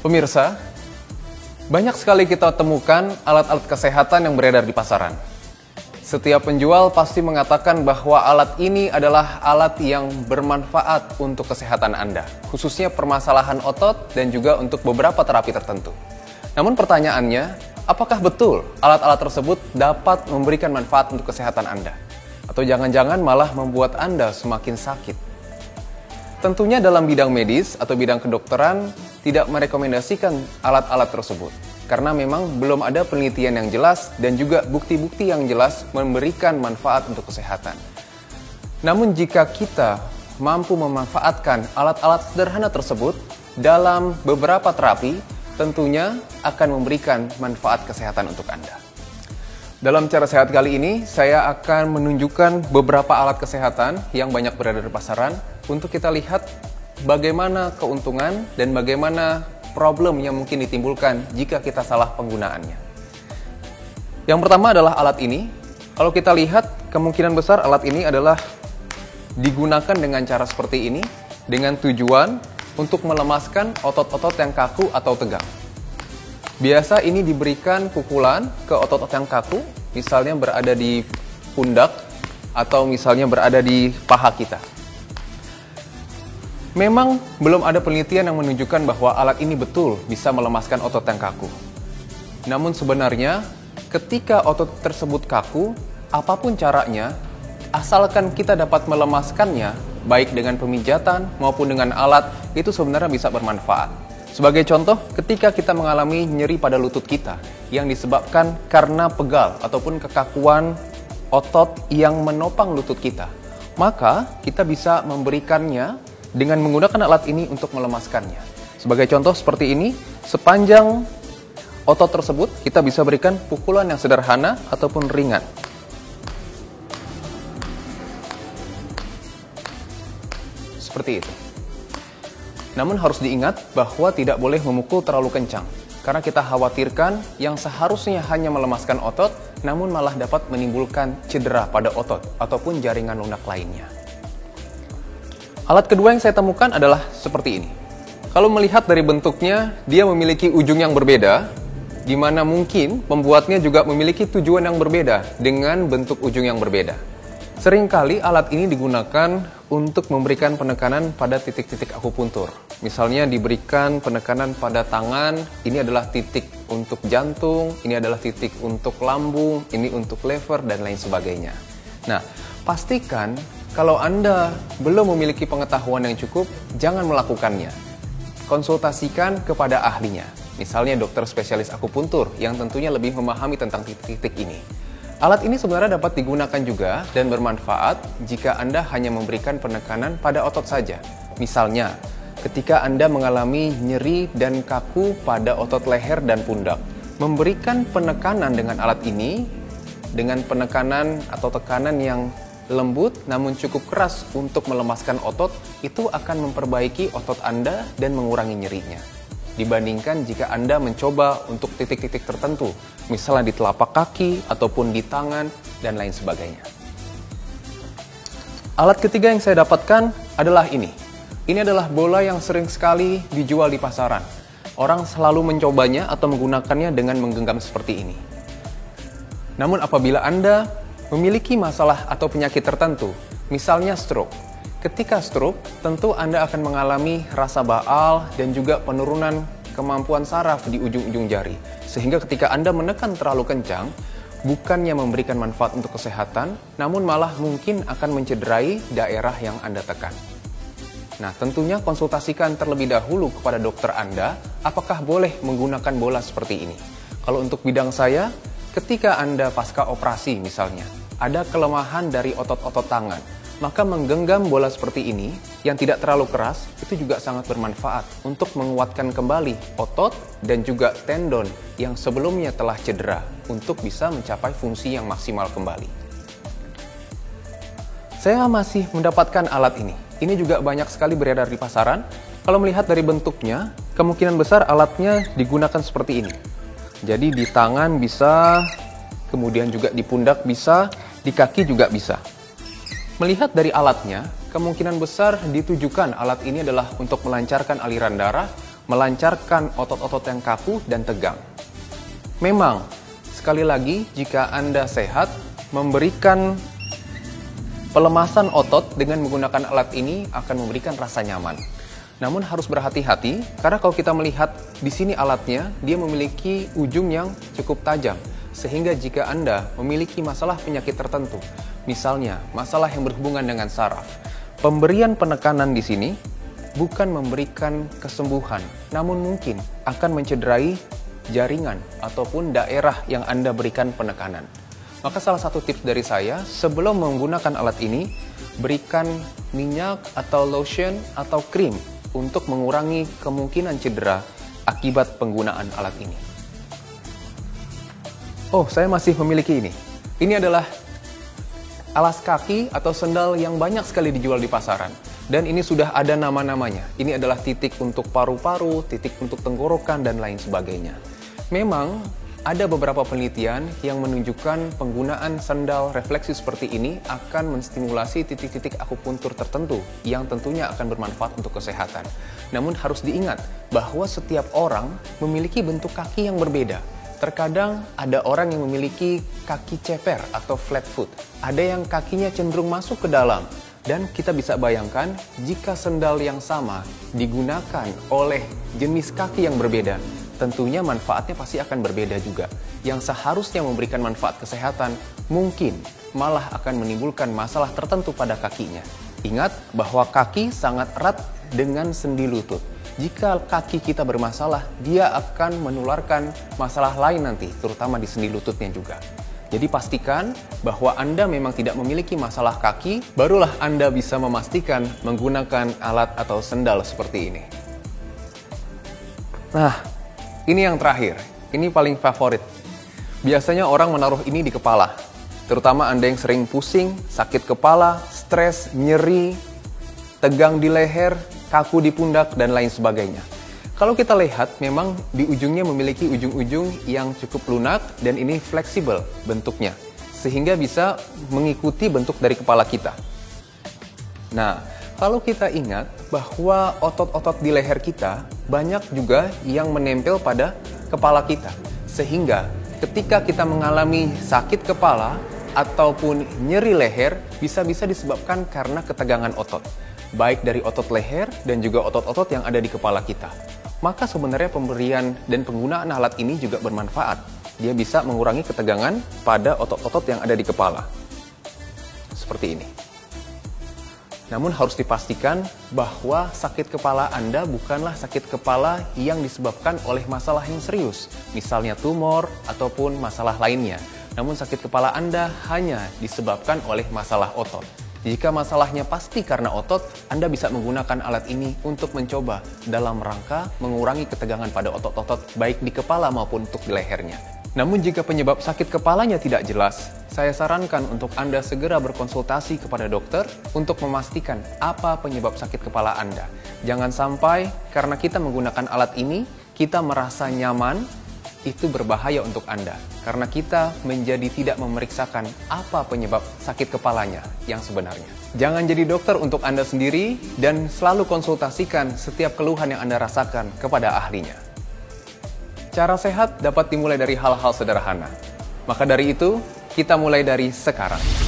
Pemirsa, banyak sekali kita temukan alat-alat kesehatan yang beredar di pasaran. Setiap penjual pasti mengatakan bahwa alat ini adalah alat yang bermanfaat untuk kesehatan Anda, khususnya permasalahan otot dan juga untuk beberapa terapi tertentu. Namun pertanyaannya, apakah betul alat-alat tersebut dapat memberikan manfaat untuk kesehatan Anda? Atau jangan-jangan malah membuat Anda semakin sakit? Tentunya dalam bidang medis atau bidang kedokteran tidak merekomendasikan alat-alat tersebut. Karena memang belum ada penelitian yang jelas dan juga bukti-bukti yang jelas memberikan manfaat untuk kesehatan. Namun jika kita mampu memanfaatkan alat-alat sederhana tersebut dalam beberapa terapi, tentunya akan memberikan manfaat kesehatan untuk Anda. Dalam Cara Sehat kali ini, saya akan menunjukkan beberapa alat kesehatan yang banyak berada di pasaran untuk kita lihat bagaimana keuntungan dan bagaimana problem yang mungkin ditimbulkan jika kita salah penggunaannya. Yang pertama adalah alat ini. Kalau kita lihat, kemungkinan besar alat ini adalah digunakan dengan cara seperti ini, dengan tujuan untuk melemaskan otot-otot yang kaku atau tegang. Biasa ini diberikan pukulan ke otot-otot yang kaku, misalnya berada di pundak atau misalnya berada di paha kita. Memang belum ada penelitian yang menunjukkan bahwa alat ini betul bisa melemaskan otot yang kaku. Namun sebenarnya, ketika otot tersebut kaku, apapun caranya, asalkan kita dapat melemaskannya, baik dengan pemijatan maupun dengan alat, itu sebenarnya bisa bermanfaat. Sebagai contoh, ketika kita mengalami nyeri pada lutut kita, yang disebabkan karena pegal ataupun kekakuan otot yang menopang lutut kita, maka kita bisa memberikannya dengan menggunakan alat ini untuk melemaskannya. Sebagai contoh seperti ini, sepanjang otot tersebut kita bisa berikan pukulan yang sederhana ataupun ringan. Seperti itu. Namun harus diingat bahwa tidak boleh memukul terlalu kencang, karena kita khawatirkan yang seharusnya hanya melemaskan otot, namun malah dapat menimbulkan cedera pada otot ataupun jaringan lunak lainnya. Alat kedua yang saya temukan adalah seperti ini. Kalau melihat dari bentuknya, dia memiliki ujung yang berbeda, di mana mungkin pembuatnya juga memiliki tujuan yang berbeda dengan bentuk ujung yang berbeda. Seringkali alat ini digunakan untuk memberikan penekanan pada titik-titik akupuntur. Misalnya diberikan penekanan pada tangan, ini adalah titik untuk jantung, ini adalah titik untuk lambung, ini untuk lever, dan lain sebagainya. Nah, pastikan kalau Anda belum memiliki pengetahuan yang cukup, jangan melakukannya. Konsultasikan kepada ahlinya, misalnya dokter spesialis akupuntur yang tentunya lebih memahami tentang titik-titik ini. Alat ini sebenarnya dapat digunakan juga dan bermanfaat jika Anda hanya memberikan penekanan pada otot saja. Misalnya, ketika Anda mengalami nyeri dan kaku pada otot leher dan pundak, memberikan penekanan dengan alat ini, dengan penekanan atau tekanan yang lembut namun cukup keras untuk melemaskan otot, itu akan memperbaiki otot Anda dan mengurangi nyerinya. Dibandingkan jika Anda mencoba untuk titik-titik tertentu, misalnya di telapak kaki ataupun di tangan dan lain sebagainya. Alat ketiga yang saya dapatkan adalah ini. Ini adalah bola yang sering sekali dijual di pasaran. Orang selalu mencobanya atau menggunakannya dengan menggenggam seperti ini. Namun apabila Anda memiliki masalah atau penyakit tertentu, misalnya stroke. Ketika stroke, tentu Anda akan mengalami rasa baal dan juga penurunan kemampuan saraf di ujung-ujung jari. Sehingga ketika Anda menekan terlalu kencang, bukannya memberikan manfaat untuk kesehatan, namun malah mungkin akan mencederai daerah yang Anda tekan. Nah, tentunya konsultasikan terlebih dahulu kepada dokter Anda, apakah boleh menggunakan bola seperti ini. Kalau untuk bidang saya, ketika Anda pasca operasi misalnya, ada kelemahan dari otot-otot tangan, maka menggenggam bola seperti ini yang tidak terlalu keras itu juga sangat bermanfaat untuk menguatkan kembali otot dan juga tendon yang sebelumnya telah cedera untuk bisa mencapai fungsi yang maksimal kembali. Saya masih mendapatkan alat ini. Ini juga banyak sekali beredar di pasaran. Kalau melihat dari bentuknya, kemungkinan besar alatnya digunakan seperti ini. Jadi di tangan bisa, kemudian juga di pundak bisa, di kaki juga bisa. Melihat dari alatnya, kemungkinan besar ditujukan alat ini adalah untuk melancarkan aliran darah, melancarkan otot-otot yang kaku dan tegang. Memang, sekali lagi, jika Anda sehat, memberikan pelemasan otot dengan menggunakan alat ini akan memberikan rasa nyaman. Namun harus berhati-hati, karena kalau kita melihat di sini alatnya, dia memiliki ujung yang cukup tajam. Sehingga jika Anda memiliki masalah penyakit tertentu, misalnya masalah yang berhubungan dengan saraf, pemberian penekanan di sini bukan memberikan kesembuhan, namun mungkin akan mencederai jaringan ataupun daerah yang Anda berikan penekanan. Maka salah satu tips dari saya, sebelum menggunakan alat ini, berikan minyak atau lotion atau krim untuk mengurangi kemungkinan cedera akibat penggunaan alat ini. Oh, saya masih memiliki ini. Ini adalah alas kaki atau sendal yang banyak sekali dijual di pasaran. Dan ini sudah ada nama-namanya. Ini adalah titik untuk paru-paru, titik untuk tenggorokan, dan lain sebagainya. Memang ada beberapa penelitian yang menunjukkan penggunaan sandal refleksi seperti ini akan menstimulasi titik-titik akupuntur tertentu yang tentunya akan bermanfaat untuk kesehatan. Namun harus diingat bahwa setiap orang memiliki bentuk kaki yang berbeda. Terkadang ada orang yang memiliki kaki ceper atau flat foot. Ada yang kakinya cenderung masuk ke dalam. Dan kita bisa bayangkan jika sandal yang sama digunakan oleh jenis kaki yang berbeda, tentunya manfaatnya pasti akan berbeda juga. Yang seharusnya memberikan manfaat kesehatan, mungkin malah akan menimbulkan masalah tertentu pada kakinya. Ingat bahwa kaki sangat erat dengan sendi lutut. Jika kaki kita bermasalah, dia akan menularkan masalah lain nanti, terutama di sendi lututnya juga. Jadi pastikan bahwa Anda memang tidak memiliki masalah kaki, barulah Anda bisa memastikan menggunakan alat atau sandal seperti ini. Nah, ini yang terakhir, ini paling favorit. Biasanya orang menaruh ini di kepala, terutama Anda yang sering pusing, sakit kepala, stres, nyeri, tegang di leher, kaku di pundak, dan lain sebagainya. Kalau kita lihat, memang di ujungnya memiliki ujung-ujung yang cukup lunak dan ini fleksibel bentuknya, sehingga bisa mengikuti bentuk dari kepala kita. Nah, kalau kita ingat bahwa otot-otot di leher kita banyak juga yang menempel pada kepala kita. Sehingga ketika kita mengalami sakit kepala ataupun nyeri leher, bisa-bisa disebabkan karena ketegangan otot. Baik dari otot leher dan juga otot-otot yang ada di kepala kita. Maka sebenarnya pemberian dan penggunaan alat ini juga bermanfaat. Dia bisa mengurangi ketegangan pada otot-otot yang ada di kepala. Seperti ini. Namun harus dipastikan bahwa sakit kepala Anda bukanlah sakit kepala yang disebabkan oleh masalah yang serius, misalnya tumor ataupun masalah lainnya. Namun sakit kepala Anda hanya disebabkan oleh masalah otot. Jika masalahnya pasti karena otot, Anda bisa menggunakan alat ini untuk mencoba dalam rangka mengurangi ketegangan pada otot-otot baik di kepala maupun untuk di lehernya. Namun jika penyebab sakit kepalanya tidak jelas, saya sarankan untuk Anda segera berkonsultasi kepada dokter untuk memastikan apa penyebab sakit kepala Anda. Jangan sampai karena kita menggunakan alat ini, kita merasa nyaman, itu berbahaya untuk Anda. Karena kita menjadi tidak memeriksakan apa penyebab sakit kepalanya yang sebenarnya. Jangan jadi dokter untuk Anda sendiri dan selalu konsultasikan setiap keluhan yang Anda rasakan kepada ahlinya. Cara sehat dapat dimulai dari hal-hal sederhana. Maka dari itu, kita mulai dari sekarang.